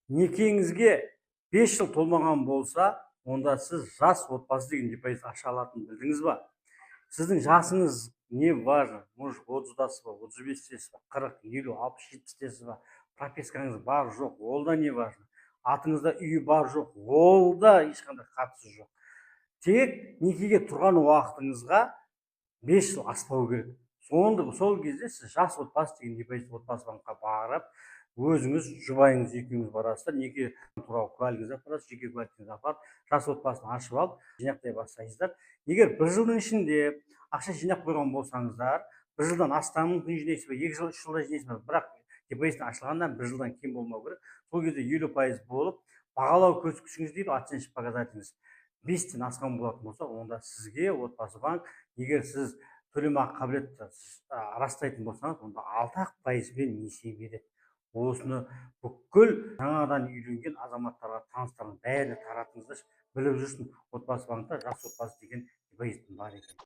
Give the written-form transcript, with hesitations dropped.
некеңізге 5 жыл толмаған болса, онда сіз жас отбасы деген депозит аша алатынын білдіңіз ба? Сіздің жасыңыз не важно? Может, 30-дасыз ба, 35-тесіз ба, 40, 50, 60, 70-тесіз ба? Пропискаңыз бар, жоқ, ол да не важно. Атыңызда үйі бар, жоқ, ол да ешқандай қатысы жоқ. Тек некеге тұрған уақытыңызға 5 жыл аспау керек. Сол кезде сіз жас отбасы деген депозит отбасы банкқа барып, өзіңіз, жұбайыңыз екеуіңіз барасыздар, неке туралы куәлігіңізді апарасыз, жеке куәлігіңізді апарып, жас отбасын ашып алып, жинақтай бастайсыздар. Егер бір жылдың ішінде ақша жинап қойған болсаңыздар, бір жылдан астам мүмкін жинайсыз ба, 2 жыл, 3 жылда жинайсыз ба, бірақ депозит ашылғаннан бір жылдан кем болмау керек. Сол кезде 50% болып, бағалау көрсеткішіңіз дейді, оценочный показателіңіз 5-тен асқан болатын болса, онда сізге отбасы банк, егер сіз төлемақы қабілетті растайтын болсаңыз, онда 6% несие береді. Осыны бүкіл жаңадан үйленген азаматтарға, таныстарыңа бәріне таратыңыздаршы, біліп жүрсін, отбасы банкта жас отбасы деген депозит бар екен.